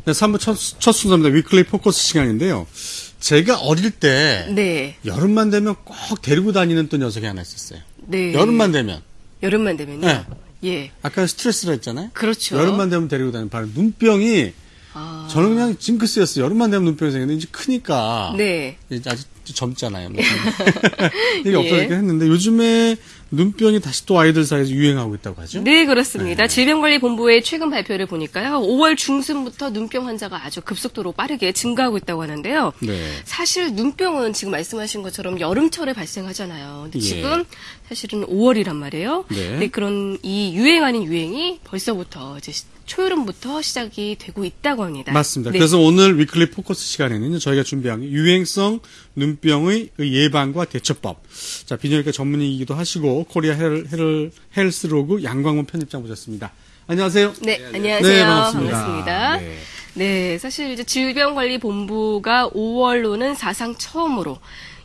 네, 3부 첫 순서입니다. 위클리 포커스 시간인데요. 제가 어릴 때 네. 여름만 되면 꼭 데리고 다니는 또 녀석이 하나 있었어요. 네. 여름만 되면. 여름만 되면요? 네. 예. 아까 스트레스라 했잖아요. 그렇죠. 여름만 되면 데리고 다니는 바로 눈병이 저는 그냥 징크스였어요. 여름만 되면 눈병이 생겼는데 이제 크니까 네. 이제 아직 젊잖아요. 이게 예. 없어지긴 했는데 요즘에 눈병이 다시 또 아이들 사이에서 유행하고 있다고 하죠? 네, 그렇습니다. 질병관리본부의 최근 발표를 보니까요. 5월 중순부터 눈병 환자가 아주 급속도로 빠르게 증가하고 있다고 하는데요. 네. 사실 눈병은 지금 말씀하신 것처럼 여름철에 발생하잖아요. 근데 예. 지금 사실은 5월이란 말이에요. 네. 근데 그런 이 유행 아닌 유행이 벌써부터 이제 초여름부터 시작이 되고 있다고 합니다. 맞습니다. 네. 그래서 오늘 위클리 포커스 시간에는 저희가 준비한 유행성 눈병의 예방과 대처법. 자, 비뇨기과 전문의이기도 하시고 코리아 헬스로그 양광문 편집장 모셨습니다. 안녕하세요. 네, 안녕하세요. 네, 반갑습니다. 반갑습니다. 네. 네, 사실 이제 질병관리본부가 5월로는 사상 처음으로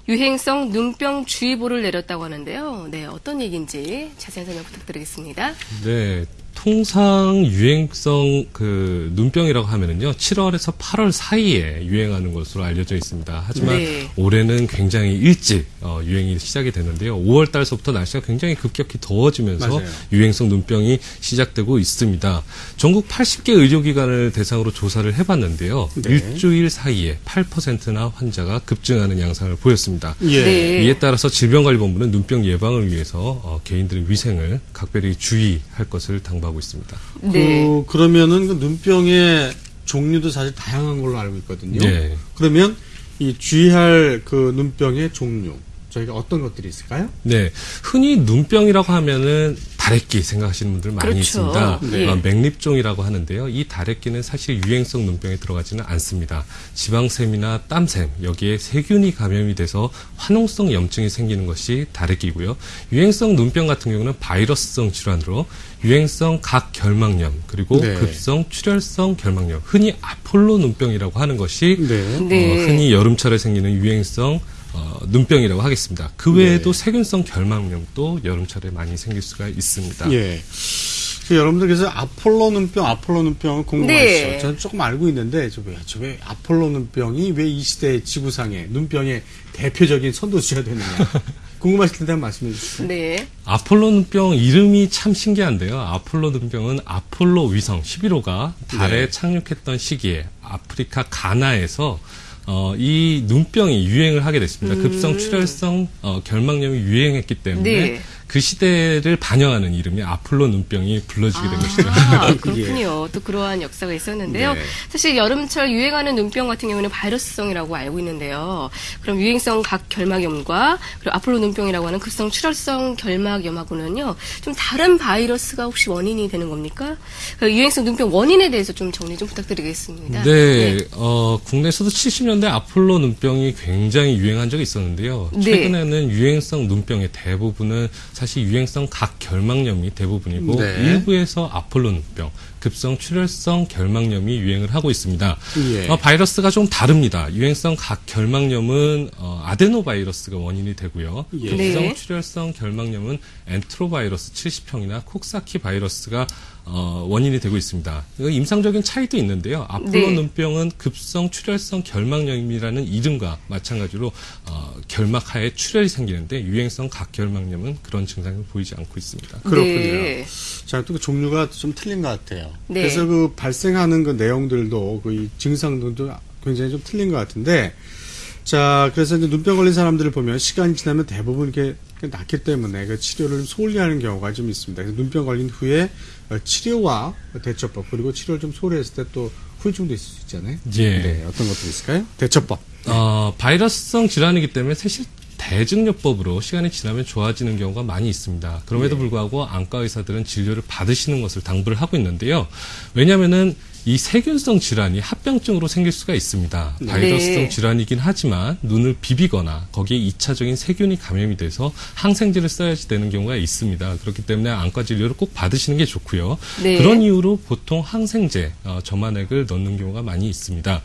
유행성 눈병 주의보를 내렸다고 하는데요. 네, 어떤 얘기인지 자세한 설명 부탁드리겠습니다. 네. 통상 유행성 눈병이라고 하면은요, 7월에서 8월 사이에 유행하는 것으로 알려져 있습니다. 하지만 네. 올해는 굉장히 일찍 유행이 시작이 됐는데요. 5월 달서부터 날씨가 굉장히 급격히 더워지면서 맞아요. 유행성 눈병이 시작되고 있습니다. 전국 80개 의료기관을 대상으로 조사를 해봤는데요. 네. 일주일 사이에 8%나 환자가 급증하는 양상을 보였습니다. 예. 네. 이에 따라서 질병관리본부는 눈병 예방을 위해서 개인들의 위생을 각별히 주의할 것을 당부하고 있습니다. 네. 그러면은 그 눈병의 종류도 사실 다양한 걸로 알고 있거든요. 네. 그러면 이 주의할 그 눈병의 종류, 저희가 어떤 것들이 있을까요? 네. 흔히 눈병이라고 하면은 다래끼 생각하시는 분들 많이 그렇죠. 있습니다. 네. 맥립종이라고 하는데요. 이 다래끼는 사실 유행성 눈병에 들어가지는 않습니다. 지방샘이나 땀샘, 여기에 세균이 감염이 돼서 화농성 염증이 생기는 것이 다래끼고요. 유행성 눈병 같은 경우는 바이러스성 질환으로 유행성 각결막염, 그리고 네. 급성 출혈성 결막염, 흔히 아폴로 눈병이라고 하는 것이 네. 네. 흔히 여름철에 생기는 유행성 눈병이라고 하겠습니다. 그 외에도 네. 세균성 결막염도 여름철에 많이 생길 수가 있습니다. 예. 여러분들 그래서 아폴로 눈병은 궁금하시죠? 네. 저는 조금 알고 있는데 왜 아폴로 눈병이 왜 이 시대 지구상의 눈병의 대표적인 선도주가 되느냐 궁금하실 텐데 한번 말씀해 주시죠. 네. 아폴로 눈병 이름이 참 신기한데요. 아폴로 눈병은 아폴로 위성 11호가 달에 네. 착륙했던 시기에 아프리카 가나에서 이 눈병이 유행을 하게 됐습니다. 급성 출혈성 결막염이 유행했기 때문에 네. 그 시대를 반영하는 이름이 아폴로 눈병이 불러지게 된 것이죠. 그렇군요. 또 그러한 역사가 있었는데요. 네. 사실 여름철 유행하는 눈병 같은 경우는 바이러스성이라고 알고 있는데요. 그럼 유행성 각결막염과 그리고 아폴로 눈병이라고 하는 급성 출혈성 결막염하고는요, 좀 다른 바이러스가 혹시 원인이 되는 겁니까? 그 유행성 눈병 원인에 대해서 좀 정리 좀 부탁드리겠습니다. 네, 국내에서도 70년대 아폴로 눈병이 굉장히 유행한 적이 있었는데요. 네. 최근에는 유행성 눈병의 대부분은 사실 유행성 각결막염이 대부분이고 네. 일부에서 아폴로 눈병, 급성 출혈성 결막염이 유행을 하고 있습니다. 예. 바이러스가 좀 다릅니다. 유행성 각결막염은 아데노바이러스가 원인이 되고요. 예. 급성 네. 출혈성 결막염은 엔트로바이러스 70형이나 콕사키 바이러스가 원인이 되고 있습니다. 임상적인 차이도 있는데요. 아폴로 네. 눈병은 급성 출혈성 결막염이라는 이름과 마찬가지로 결막하에 출혈이 생기는데 유행성 각결막염은 그런 증상을 보이지 않고 있습니다. 그렇군요. 네. 자, 또 그 종류가 좀 틀린 것 같아요. 네. 그래서 그 발생하는 그 내용들도 그 이 증상들도 굉장히 좀 틀린 것 같은데, 자, 그래서 이제 눈병 걸린 사람들을 보면 시간이 지나면 대부분 이렇게 낫기 때문에 그 치료를 소홀히 하는 경우가 좀 있습니다. 그래서 눈병 걸린 후에 치료와 대처법, 그리고 치료를 좀 소홀히 했을 때 또 후유증도 있을 수 있잖아요. 예. 네, 어떤 것들이 있을까요? 대처법. 바이러스성 질환이기 때문에 사실 대증요법으로 시간이 지나면 좋아지는 경우가 많이 있습니다. 그럼에도 불구하고 안과 의사들은 진료를 받으시는 것을 당부를 하고 있는데요. 왜냐하면은 이 세균성 질환이 합병증으로 생길 수가 있습니다. 바이러스성 네. 질환이긴 하지만 눈을 비비거나 거기에 2차적인 세균이 감염이 돼서 항생제를 써야지 되는 경우가 있습니다. 그렇기 때문에 안과 진료를 꼭 받으시는 게 좋고요. 네. 그런 이유로 보통 항생제 점안액을 넣는 경우가 많이 있습니다.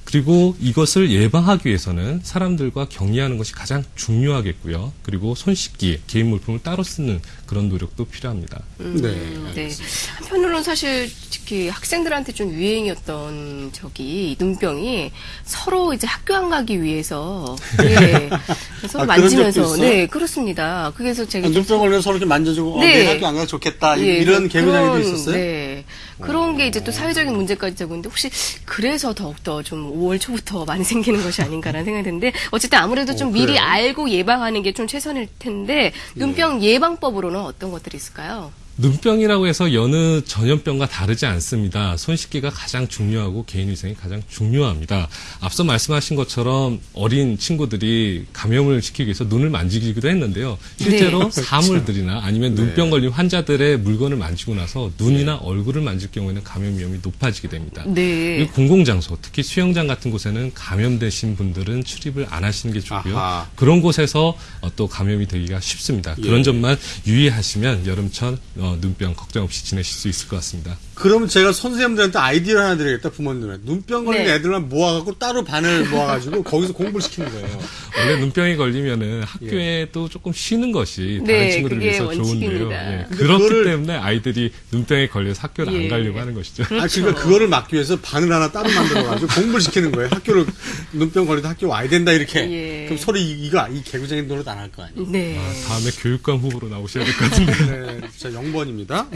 그리고 이것을 예방하기 위해서는 사람들과 격리하는 것이 가장 중요하겠고요. 그리고 손 씻기, 개인 물품을 따로 쓰는 그런 노력도 필요합니다. 네. 한편으로는 사실 특히 학생들한테 좀 유행이었던 눈병이 서로 이제 학교 안 가기 위해서 서로 만지면서 적도 있어? 네, 그렇습니다. 그래서 제가 눈병 걸려서 서로 이렇게 만져주고 네. 내일 학교 안 가도 좋겠다 이런 개구장이도 있었어요? 네. 그런 게 이제 또 사회적인 문제까지 되고 있는데 혹시 그래서 더욱더 좀 5월 초부터 많이 생기는 것이 아닌가라는 생각이 드는데 어쨌든 아무래도 좀 미리 그래요? 알고 예방하는 게 좀 최선일 텐데 눈병 예방법으로는 어떤 것들이 있을까요? 눈병이라고 해서 여느 전염병과 다르지 않습니다. 손 씻기가 가장 중요하고 개인위생이 가장 중요합니다. 앞서 말씀하신 것처럼 어린 친구들이 감염을 시키기 위해서 눈을 만지기도 했는데요. 실제로 사물들이나 아니면 눈병 걸린 환자들의 물건을 만지고 나서 눈이나 얼굴을 만질 경우에는 감염 위험이 높아지게 됩니다. 네. 그리고 공공장소, 특히 수영장 같은 곳에는 감염되신 분들은 출입을 안 하시는 게 좋고요. 아하. 그런 곳에서 또 감염이 되기가 쉽습니다. 그런 점만 유의하시면 여름철 눈병 걱정 없이 지내실 수 있을 것 같습니다. 그러면 제가 선생님들한테 아이디어를 하나 드리겠다, 부모님들한테. 눈병 걸린 네. 애들만 모아갖고 따로 반을 모아가지고 거기서 공부를 시키는 거예요. 원래 눈병이 걸리면은 학교에도 조금 쉬는 것이 다른 네, 친구들 그게 위해서 좋은데요. 원칙입니다. 예, 근데 그렇기 그거를- 때문에 아이들이 눈병에 걸려서 학교를 안 가려고 하는 것이죠. 그러니까 그거를 막기 위해서 반을 하나 따로 만들어가지고 공부를 시키는 거예요. 학교를, 눈병 걸리도 학교 와야 된다, 이렇게. 예. 그럼 서로 이 개구쟁이 노릇 안 할 거 아니에요. 네. 다음에 교육감 후보로 나오셔야 될 것 같은데. 네, 자, 0번입니다.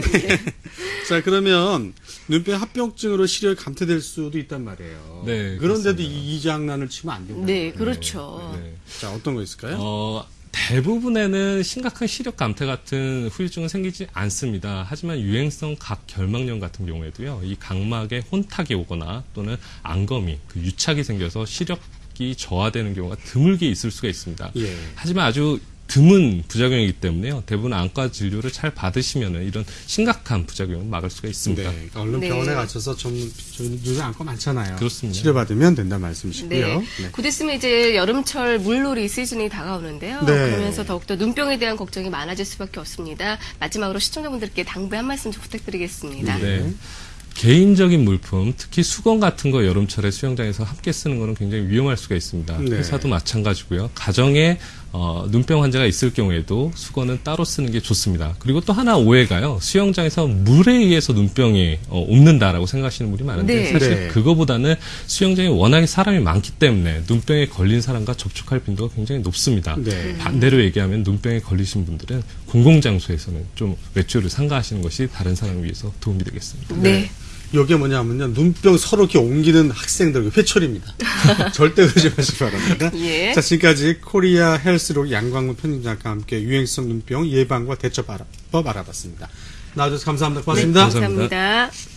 자, 그러면 눈병 합병증으로 시력이 감퇴될 수도 있단 말이에요. 네, 그런데도 그렇습니다. 이 장난을 치면 안 된다. 네, 그렇죠. 네. 자, 어떤 거 있을까요? 대부분에는 심각한 시력 감퇴 같은 후유증은 생기지 않습니다. 하지만 유행성 각 결막염 같은 경우에도요, 이 각막에 혼탁이 오거나 또는 안검이, 유착이 생겨서 시력이 저하되는 경우가 드물게 있을 수가 있습니다. 예. 하지만 아주 드문 부작용이기 때문에요. 대부분 안과 진료를 잘 받으시면 이런 심각한 부작용을 막을 수가 있습니다. 네, 얼른 네. 병원에 가셔서 저희 요새 안과 많잖아요. 그렇습니다. 치료받으면 된다는 말씀이시고요. 네. 네. 곧 있으면 이제 여름철 물놀이 시즌이 다가오는데요. 네. 그러면서 더욱더 눈병에 대한 걱정이 많아질 수밖에 없습니다. 마지막으로 시청자분들께 당부의 한 말씀 좀 부탁드리겠습니다. 네. 개인적인 물품, 특히 수건 같은 거 여름철에 수영장에서 함께 쓰는 거는 굉장히 위험할 수가 있습니다. 네. 회사도 마찬가지고요. 가정에 눈병 환자가 있을 경우에도 수건은 따로 쓰는 게 좋습니다. 그리고 또 하나 오해가요. 수영장에서 물에 의해서 눈병이 옵는다라고 생각하시는 분이 많은데 네. 사실 네. 그거보다는 수영장에 워낙에 사람이 많기 때문에 눈병에 걸린 사람과 접촉할 빈도가 굉장히 높습니다. 네. 반대로 얘기하면 눈병에 걸리신 분들은 공공장소에서는 좀 외출을 삼가하시는 것이 다른 사람을 위해서 도움이 되겠습니다. 네. 이게 뭐냐면요. 눈병 서로 이렇게 옮기는 학생들, 회초리입니다. 절대 그러지 마시기 바랍니다. 예. 자, 지금까지 코리아 헬스록 양광문 편집장과 함께 유행성 눈병 예방과 대처법 알아봤습니다. 나와주셔서 감사합니다. 고맙습니다. 네, 감사합니다. 감사합니다.